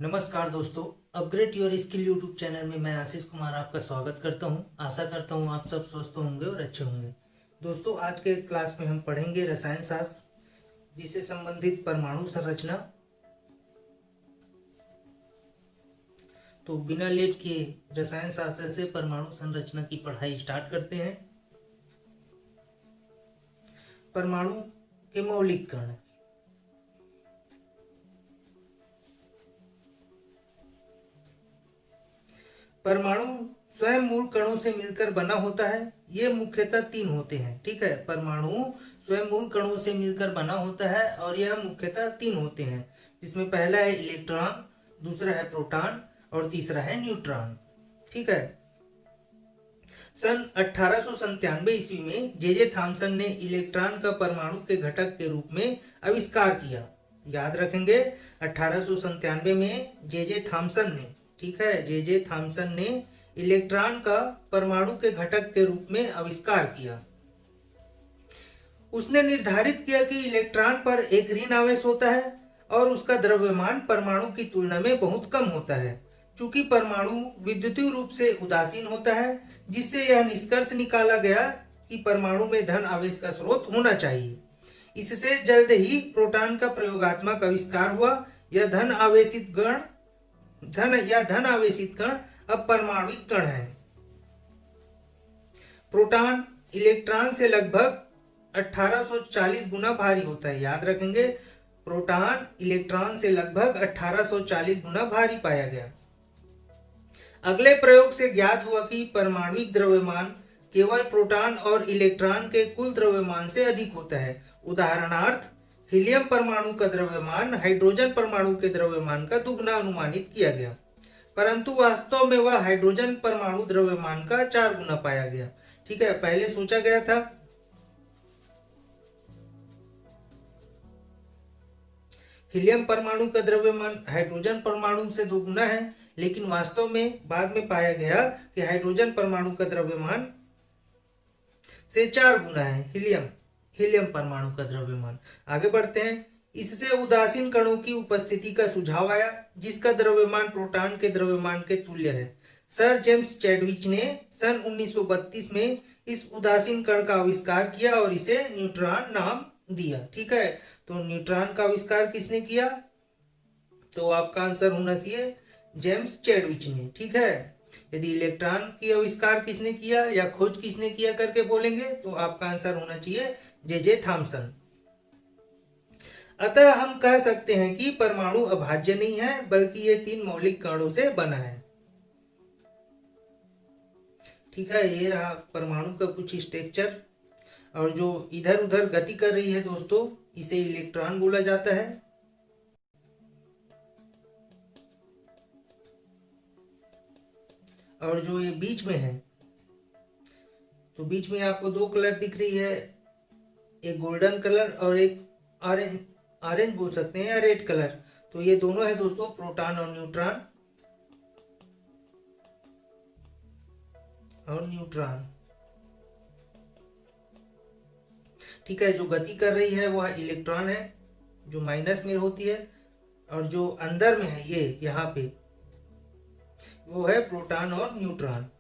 नमस्कार दोस्तों, upgrade your skill YouTube channel में मैं आशीष कुमार आपका स्वागत करता हूं। आशा करता हूं आप सब स्वस्थ होंगे और अच्छे होंगे। दोस्तों, आज के क्लास में हम पढ़ेंगे रसायन शास्त्र, जिससे संबंधित परमाणु संरचना। तो बिना लेट किए रसायन शास्त्र से परमाणु संरचना की पढ़ाई स्टार्ट करते हैं। परमाणु के मौलिक कण। परमाणु स्वयं मूल कणों से मिलकर बना होता है। ये मुख्यतः तीन होते हैं। ठीक है, परमाणु स्वयं मूल कणों से मिलकर बना होता है और यह मुख्यतः तीन होते हैं, जिसमें पहला है इलेक्ट्रॉन, दूसरा है प्रोटॉन और तीसरा है न्यूट्रॉन। ठीक है। सन 1897 ईस्वी में जे थॉमसन ने इलेक्ट्रॉन का परमाणु के घटक के रूप में आविष्कार किया। याद रखेंगे, 1897 में जे थॉमसन ने, ठीक है, जे थॉमसन ने इलेक्ट्रॉन का परमाणु के घटक के रूप में आविष्कार किया। उसने निर्धारित किया कि इलेक्ट्रॉन पर एक ऋण आवेश होता है और उसका द्रव्यमान परमाणु की तुलना में बहुत कम होता है। चूंकि परमाणु विद्युतीय रूप से उदासीन होता है, जिससे यह निष्कर्ष निकाला गया कि परमाणु में धन आवेश का स्रोत होना चाहिए। इससे जल्द ही प्रोटॉन का प्रयोगात्मक आविष्कार हुआ। यह धन आवेशित कण अब परमाणुिक कण है। प्रोटॉन इलेक्ट्रॉन से लगभग 1840 गुना भारी होता है। याद रखेंगे, प्रोटॉन इलेक्ट्रॉन से लगभग 1840 गुना भारी पाया गया। अगले प्रयोग से ज्ञात हुआ कि परमाणुिक द्रव्यमान केवल प्रोटॉन और इलेक्ट्रॉन के कुल द्रव्यमान से अधिक होता है। उदाहरणार्थ, हीलियम परमाणु का द्रव्यमान हाइड्रोजन परमाणु के द्रव्यमान का दुगना अनुमानित किया गया, परंतु वास्तव में वह हाइड्रोजन परमाणु द्रव्यमान का 4 गुना पाया गया। ठीक है, पहले सोचा गया था हीलियम परमाणु का द्रव्यमान हाइड्रोजन परमाणु से 2 गुना है, लेकिन वास्तव में बाद में पाया गया कि हाइड्रोजन परमाणु का द्रव्यमान से 4 गुना है हीलियम परमाणु का द्रव्यमान। आगे बढ़ते हैं। इससे उदासीन कणों की उपस्थिति का सुझाव आया, जिसका द्रव्यमान प्रोटॉन के द्रव्यमान के तुल्य है। सर जेम्स चैडविच ने सन 1932 में इस उदासीन कण का आविष्कार किया और इसे न्यूट्रॉन नाम दिया। ठीक है, तो न्यूट्रॉन का आविष्कार किसने किया? तो आपका आंसर होना चाहिए जेम्स चैडविच ने। ठीक है, यदि इलेक्ट्रॉन की आविष्कार किसने किया या खोज किसने किया करके बोलेंगे तो आपका आंसर होना चाहिए जे थॉमसन। अतः हम कह सकते हैं कि परमाणु अभाज्य नहीं है, बल्कि ये 3 मौलिक कणों से बना है। ठीक है, ये रहा परमाणु का कुछ स्ट्रक्चर। और जो इधर उधर गति कर रही है दोस्तों, इसे इलेक्ट्रॉन बोला जाता है। और जो ये बीच में है, तो बीच में आपको 2 कलर दिख रही है, एक गोल्डन कलर और एक ऑरेंज बोल सकते हैं या रेड कलर। तो ये दोनों है दोस्तों प्रोटॉन और न्यूट्रॉन। ठीक है, जो गति कर रही है वह इलेक्ट्रॉन है, जो माइनस में होती है, और जो अंदर में है ये यहाँ पे, वो है प्रोटॉन और न्यूट्रॉन।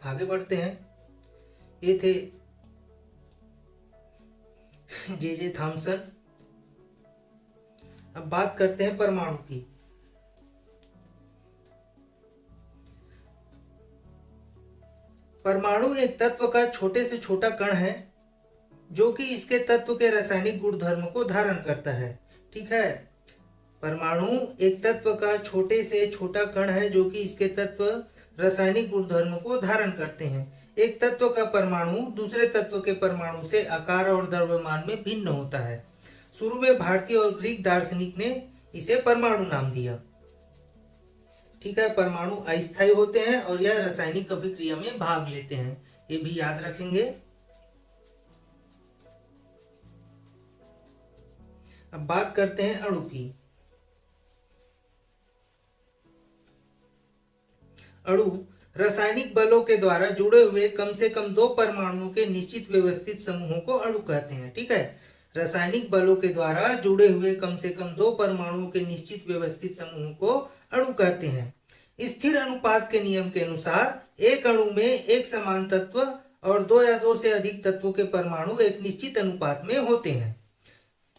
आगे बढ़ते हैं। ये थे जे थॉमसन। अब बात करते हैं परमाणु की। परमाणु एक तत्व का छोटे से छोटा कण है, जो कि इसके तत्व के रासायनिक गुणधर्म को धारण करता है। ठीक है, परमाणु एक तत्व का छोटे से छोटा कण है, जो कि इसके तत्व रासायनिक गुणधर्म को धारण करते हैं। एक तत्व का परमाणु दूसरे तत्व के परमाणु से आकार और द्रव्यमान में भिन्न होता है। शुरू में भारतीय और ग्रीक दार्शनिक ने इसे परमाणु नाम दिया। ठीक है, परमाणु अस्थायी होते हैं और यह रासायनिक अभिक्रिया में भाग लेते हैं, ये भी याद रखेंगे। अब बात करते हैं अणु की। अणु रासायनिक बलों के द्वारा जुड़े हुए कम से कम 2 परमाणुओं के निश्चित व्यवस्थित समूहों को अणु कहते हैं। ठीक है, रासायनिक बलों के द्वारा जुड़े हुए कम से कम 2 परमाणुओं के निश्चित व्यवस्थित समूहों को अणु कहते हैं। स्थिर अनुपात के नियम के अनुसार एक अणु में एक समान तत्व और 2 या 2 से अधिक तत्वों के परमाणु एक निश्चित अनुपात में होते हैं।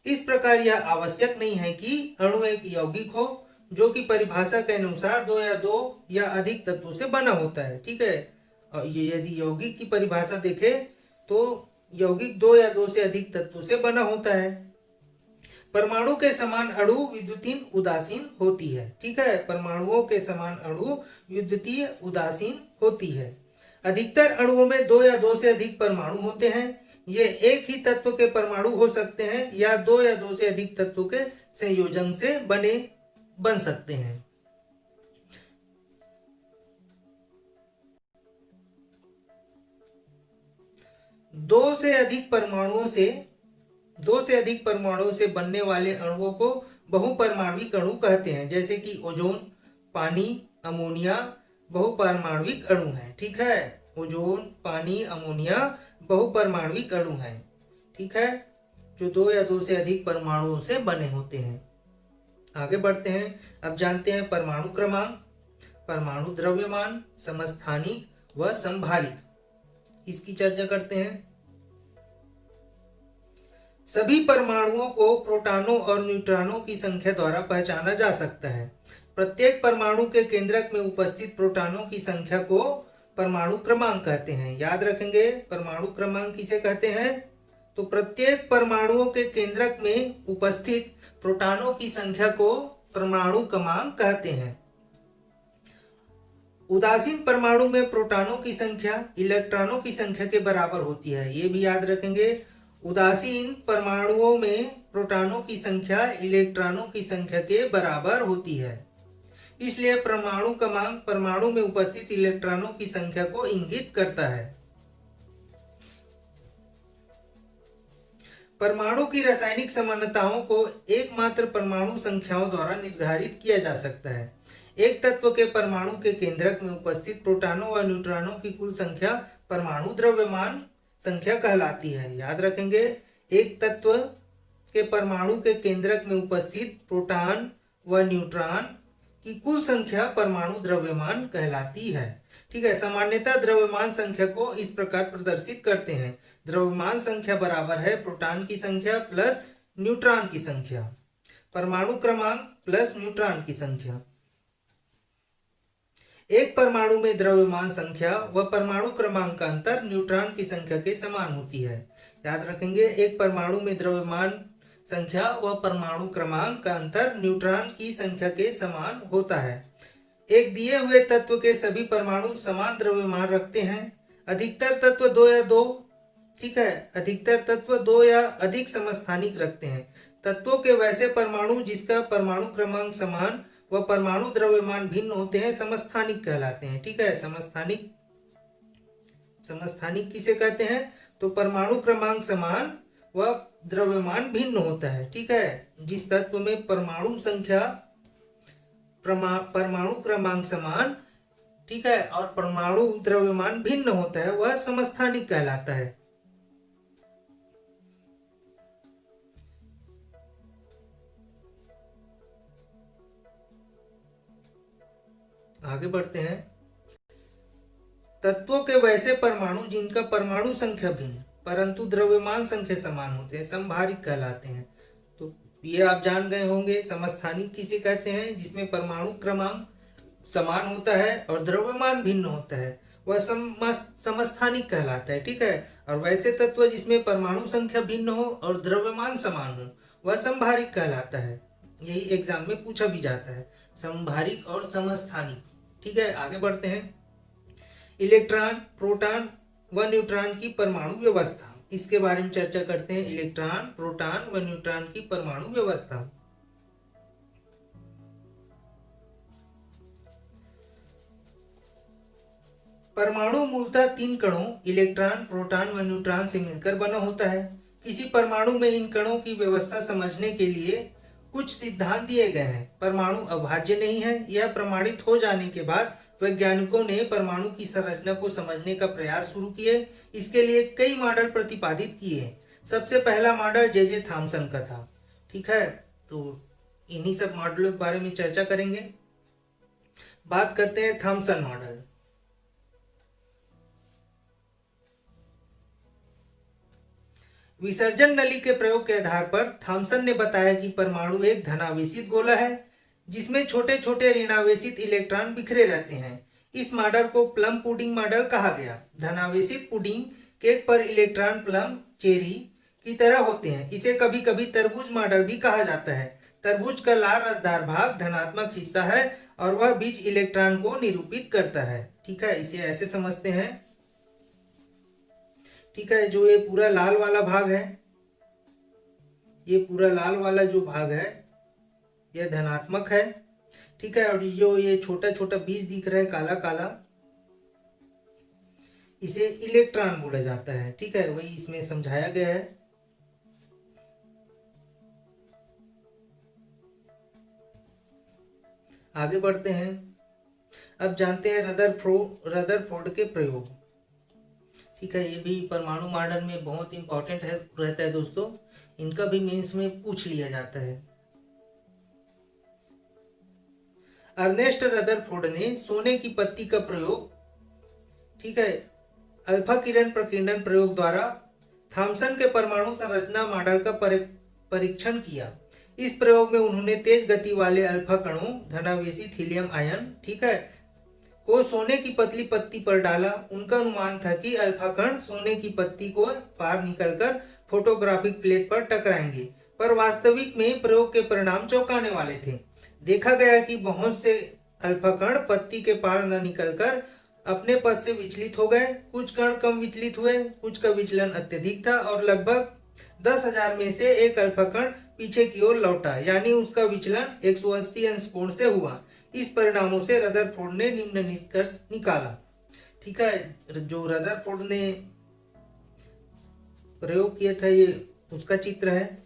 इस प्रकार यह आवश्यक नहीं है कि अणु एक यौगिक हो जो कि परिभाषा के अनुसार 2 या अधिक तत्वों से बना होता है। ठीक है, और ये यदि यौगिक की परिभाषा देखें तो यौगिक 2 या 2 से अधिक तत्वों से बना होता है। परमाणु के समान अणु विद्युतीय उदासीन होती है। ठीक है, परमाणुओं के समान अणु विद्युतीय उदासीन होती है। अधिकतर अणुओं में 2 या 2 से अधिक परमाणु होते हैं। ये एक ही तत्व के परमाणु हो सकते हैं या 2 या 2 से अधिक तत्वों के संयोजन से बन सकते हैं। दो से अधिक परमाणुओं से बनने वाले अणुओं को बहुपरमाणविक अणु कहते हैं, जैसे कि ओजोन, पानी, अमोनिया बहुपरमाणविक अणु हैं। ठीक है, ओजोन, पानी, अमोनिया बहुपरमाणविक अणु हैं। ठीक है, जो 2 या 2 से अधिक परमाणुओं से बने होते हैं। आगे बढ़ते हैं, अब जानते हैं परमाणु क्रमांक, परमाणु द्रव्यमान, समस्थानिक व समभारिक। इसकी चर्चा करते हैं। सभी परमाणुओं को प्रोटॉनों और न्यूट्रॉनों की संख्या द्वारा पहचाना जा सकता है। प्रत्येक परमाणु के केंद्रक में उपस्थित प्रोटॉनों की संख्या को परमाणु क्रमांक कहते हैं। याद रखेंगे, परमाणु क्रमांक किसे कहते हैं? तो प्रत्येक परमाणुओं के केंद्रक में उपस्थित प्रोटॉनों की संख्या को परमाणु क्रमांक कहते हैं। उदासीन परमाणु में प्रोटॉनों की संख्या इलेक्ट्रॉनों की संख्या के बराबर होती है। ये भी याद रखेंगे, उदासीन परमाणुओं में प्रोटॉनों की संख्या इलेक्ट्रॉनों की संख्या के बराबर होती है। इसलिए परमाणु क्रमांक परमाणु में उपस्थित इलेक्ट्रॉनों की संख्या को इंगित करता है। परमाणु की रासायनिक समानताओं को एकमात्र परमाणु संख्याओं द्वारा निर्धारित किया जा सकता है। एक तत्व के परमाणु के केंद्रक में उपस्थित प्रोटॉनों व न्यूट्रॉनों की कुल संख्या परमाणु द्रव्यमान संख्या कहलाती है। याद रखेंगे, एक तत्व के परमाणु के केंद्रक में उपस्थित प्रोटॉन व न्यूट्रॉन की कुल संख्या परमाणु द्रव्यमान कहलाती है। ठीक है, सामान्यतः द्रव्यमान संख्या को इस प्रकार प्रदर्शित करते हैं। द्रव्यमान संख्या बराबर है प्रोटॉन की संख्या प्लस न्यूट्रॉन की संख्या, परमाणु क्रमांक प्लस न्यूट्रॉन की संख्या। एक परमाणु में द्रव्यमान संख्या व परमाणु क्रमांक का अंतर न्यूट्रॉन की संख्या के समान होती है। याद रखेंगे, एक परमाणु में द्रव्यमान संख्या व परमाणु क्रमांक का अंतर न्यूट्रॉन की संख्या के समान होता है। एक दिए हुए तत्व के सभी परमाणु समान द्रव्यमान रखते हैं। अधिकतर तत्व 2 या 2, ठीक है, अधिकतर तत्व 2 या अधिक समस्थानिक रखते हैं। तत्वों के वैसे परमाणु जिसका परमाणु क्रमांक समान व परमाणु द्रव्यमान भिन्न होते हैं समस्थानिक कहलाते हैं। ठीक है, समस्थानिक किसे कहते हैं? तो परमाणु क्रमांक समान व द्रव्यमान भिन्न होता है। ठीक है, जिस तत्व में परमाणु संख्या परमाणु क्रमांक समान, ठीक है, और परमाणु द्रव्यमान भिन्न होता है वह समस्थानिक कहलाता है। आगे बढ़ते हैं, तत्वों के वैसे परमाणु जिनका परमाणु संख्या भिन्न परंतु द्रव्यमान संख्या समान होते हैं समभारिक कहलाते हैं। तो ये आप जान गए होंगे। समस्थानिक किसे कहते हैं? जिसमें परमाणु क्रमांक समान होता है और द्रव्यमान भिन्न होता है वह समस्थानिक कहलाता है। ठीक है, और वैसे तत्व जिसमें परमाणु संख्या भिन्न हो और द्रव्यमान समान हो वह समभारिक कहलाता है। यही एग्जाम में पूछा भी जाता है, समभारिक और समस्थानिक। ठीक है, आगे बढ़ते हैं। इलेक्ट्रॉन, प्रोटॉन व न्यूट्रॉन की परमाणु व्यवस्था, इसके बारे में चर्चा करते हैं। इलेक्ट्रॉन, प्रोटॉन व न्यूट्रॉन की परमाणु व्यवस्था। परमाणु मूलतः 3 कणों इलेक्ट्रॉन, प्रोटॉन व न्यूट्रॉन से मिलकर बना होता है। किसी परमाणु में इन कणों की व्यवस्था समझने के लिए कुछ सिद्धांत दिए गए हैं। परमाणु अभाज्य नहीं है। यह प्रमाणित हो जाने के बाद वैज्ञानिकों ने परमाणु की संरचना को समझने का प्रयास शुरू किए। इसके लिए कई मॉडल प्रतिपादित किए। सबसे पहला मॉडल जे थॉमसन का था। ठीक है, तो इन्हीं सब मॉडलों के बारे में चर्चा करेंगे। बात करते हैं थॉमसन मॉडल। विसर्जन नली के प्रयोग के आधार पर थॉमसन ने बताया कि परमाणु एक धनावेशित गोला है जिसमें छोटे छोटे ऋणावेशित इलेक्ट्रॉन बिखरे रहते हैं। इस मॉडल को प्लम पुडिंग मॉडल कहा गया। धनावेशित पुडिंग केक पर इलेक्ट्रॉन प्लम चेरी की तरह होते हैं। इसे कभी कभी तरबूज मॉडल भी कहा जाता है। तरबूज का लाल रसदार भाग धनात्मक हिस्सा है और वह बीच इलेक्ट्रॉन को निरूपित करता है। ठीक है, इसे ऐसे समझते हैं। ठीक है, जो ये पूरा लाल वाला भाग है, ये पूरा लाल वाला जो भाग है यह धनात्मक है। ठीक है, और जो ये छोटा छोटा बीज दिख रहा है काला काला, इसे इलेक्ट्रॉन बोला जाता है। ठीक है, वही इसमें समझाया गया है। आगे बढ़ते हैं। अब जानते हैं रदरफोर्ड के प्रयोग। ठीक है, ये भी परमाणु मॉडल में बहुत इंपॉर्टेंट है रहता है दोस्तों। इनका भी मेंस में पूछ लिया जाता है। अर्नेस्ट रदरफोर्ड ने सोने की पत्ती का प्रयोग, ठीक है, अल्फा किरण प्रकीर्णन प्रयोग द्वारा थॉमसन के परमाणु संरचना मॉडल का परीक्षण किया। इस प्रयोग में उन्होंने तेज गति वाले अल्फा कणों धनावेशित हीलियम आयन, ठीक है, को सोने की पतली पत्ती पर डाला। उनका अनुमान था कि अल्फा कण सोने की पत्ती को पार निकलकर फोटोग्राफिक प्लेट पर टकराएंगे, पर वास्तविक में प्रयोग के परिणाम चौंकाने वाले थे। देखा गया कि बहुत से अल्फा कण पत्ती के पार न निकलकर अपने पथ से विचलित हो गए। कुछ कण कम विचलित हुए, कुछ का विचलन अत्यधिक था और लगभग 10,000 में से एक अल्फा कण पीछे की ओर लौटा, यानी उसका विचलन 180 अंश कोण से हुआ। इस परिणामों से रदरफोर्ड ने निम्न निष्कर्ष निकाला। ठीक है, जो रदरफोर्ड ने प्रयोग किया था ये उसका चित्र है,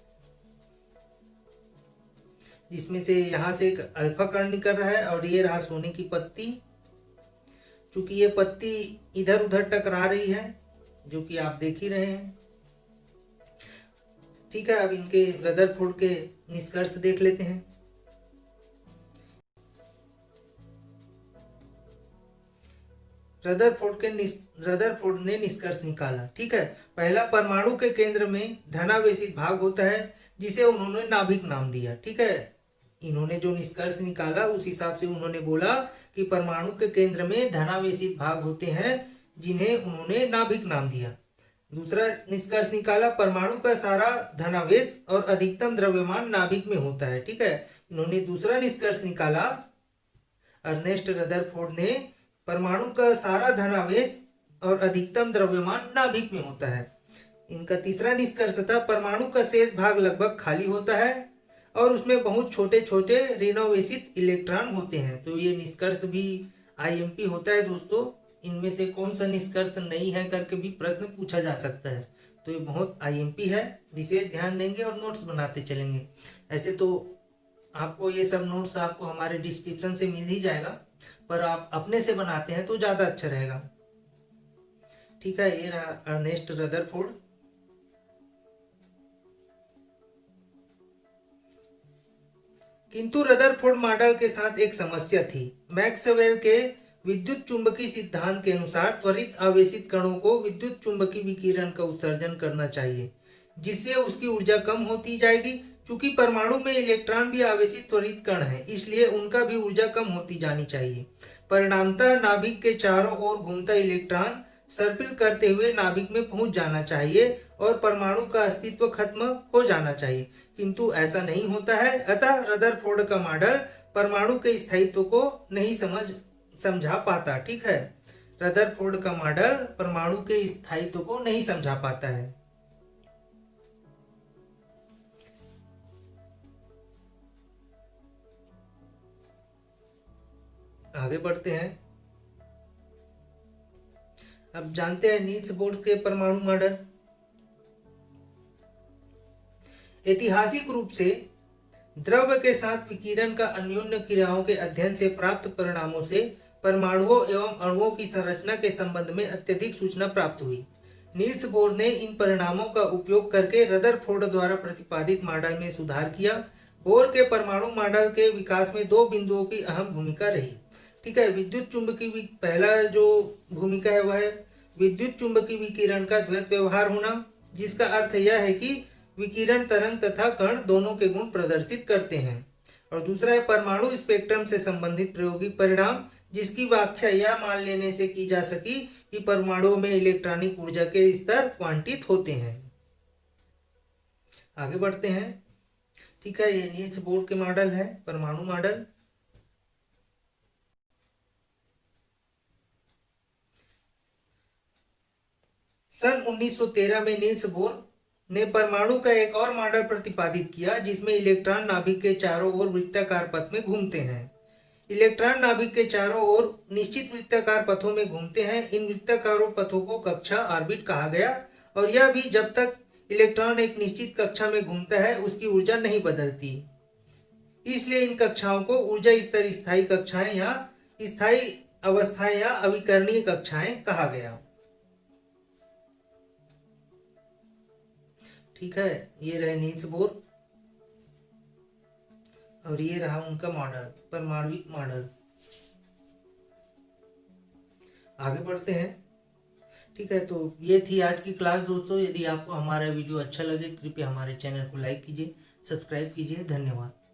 जिसमें से यहां से एक अल्फा कण निकल रहा है और ये रहा सोने की पत्ती। चूंकि ये पत्ती इधर उधर टकरा रही है, जो कि आप देख ही रहे हैं। ठीक है, अब इनके रदरफोर्ड के निष्कर्ष देख लेते हैं। रदरफोर्ड ने निष्कर्ष निकाला। ठीक है, पहला, परमाणु के केंद्र में धनावेशित भाग होता है जिसे उन्होंने नाभिक नाम दिया। ठीक है, इन्होंने जो निष्कर्ष निकाला उस हिसाब से उन्होंने बोला कि परमाणु के केंद्र में धनावेशित भाग होते हैं जिन्हें उन्होंने नाभिक नाम दिया। दूसरा निष्कर्ष निकाला, परमाणु का सारा धनावेश और अधिकतम द्रव्यमान नाभिक में होता है। ठीक है, इन्होंने दूसरा निष्कर्ष निकाला, अर्नेस्ट रदरफोर्ड ने, परमाणु का सारा धनावेश और अधिकतम द्रव्यमान नाभिक में होता है। इनका तीसरा निष्कर्ष था, परमाणु का शेष भाग लगभग खाली होता है और उसमें बहुत छोटे छोटे ऋणावेशित इलेक्ट्रॉन होते हैं। तो ये निष्कर्ष भी आईएमपी होता है दोस्तों। इनमें से कौन सा निष्कर्ष नहीं है करके भी प्रश्न पूछा जा सकता है। तो ये बहुत आईएमपी है, विशेष ध्यान देंगे और नोट्स बनाते चलेंगे। ऐसे तो आपको ये सब नोट्स आपको हमारे डिस्क्रिप्शन से मिल ही जाएगा, पर आप अपने से बनाते हैं तो ज्यादा अच्छा रहेगा। ठीक है, ये रहा अर्नेस्ट रदरफोर्ड। किंतु रदरफोर्ड मॉडल के साथ एक समस्या थी। मैक्सवेल के विद्युत चुंबकीय सिद्धांत के अनुसार त्वरित आवेशित कणों को विद्युत चुंबकीय विकिरण का उत्सर्जन करना चाहिए, जिससे उसकी ऊर्जा कम होती जाएगी। चूंकि परमाणु में इलेक्ट्रॉन भी आवेशित त्वरित कण है, इसलिए उनका भी ऊर्जा कम होती जानी चाहिए। परिणामतः नाभिक के चारों ओर घूमता इलेक्ट्रॉन सर्पिल करते हुए नाभिक में पहुंच जाना चाहिए और परमाणु का अस्तित्व खत्म हो जाना चाहिए, किंतु ऐसा नहीं होता है। अतः रदरफोर्ड का मॉडल परमाणु के स्थायित्व को नहीं समझा पाता। ठीक है, रदरफोर्ड का मॉडल परमाणु के स्थायित्व को नहीं समझा पाता है। आगे बढ़ते हैं। अब जानते हैं नील्स बोर के परमाणु मॉडल। ऐतिहासिक रूप से द्रव्य के साथ विकिरण का अन्योन्य क्रियाओं के अध्ययन से प्राप्त परिणामों से परमाणुओं एवं अणुओं की संरचना के संबंध में अत्यधिक सूचना प्राप्त हुई। नील्स बोर ने इन परिणामों का उपयोग करके रदरफोर्ड द्वारा प्रतिपादित मॉडल में सुधार किया। बोर के परमाणु मॉडल के विकास में दो बिंदुओं की अहम भूमिका रही। ठीक है, विद्युत चुंबकीय पहला जो भूमिका है वह है विद्युत चुंबकीय विकिरण का द्वैत व्यवहार होना, जिसका अर्थ यह है कि विकिरण तरंग तथा कण दोनों के गुण प्रदर्शित करते हैं। और दूसरा है परमाणु स्पेक्ट्रम से संबंधित प्रायोगिक परिणाम, जिसकी व्याख्या यह मान लेने से की जा सकी कि परमाणुओं में इलेक्ट्रॉनिक ऊर्जा के स्तर क्वांटित होते हैं। आगे बढ़ते हैं। ठीक है, ये नील्स बोर के मॉडल है, परमाणु मॉडल। सन 1913 में नील्स बोर ने परमाणु का एक और मॉडल प्रतिपादित किया, जिसमें इलेक्ट्रॉन नाभिक के चारों ओर वृत्ताकार पथ में घूमते हैं। इलेक्ट्रॉन नाभिक के चारों ओर निश्चित वृत्ताकार पथों में घूमते हैं। इन वृत्ताकार पथों को कक्षा ऑर्बिट कहा गया, और यह भी जब तक इलेक्ट्रॉन एक निश्चित कक्षा में घूमता है उसकी ऊर्जा नहीं बदलती। इसलिए इन कक्षाओं को ऊर्जा स्तर स्थायी कक्षाएं या स्थायी अवस्थाएं या अविकरणीय कक्षाएं कहा गया। ठीक है, ये रहे नील्स बोर और ये रहा उनका मॉडल, परमाणविक मॉडल। आगे बढ़ते हैं। ठीक है, तो ये थी आज की क्लास दोस्तों। यदि आपको हमारा वीडियो अच्छा लगे कृपया हमारे चैनल को लाइक कीजिए, सब्सक्राइब कीजिए। धन्यवाद।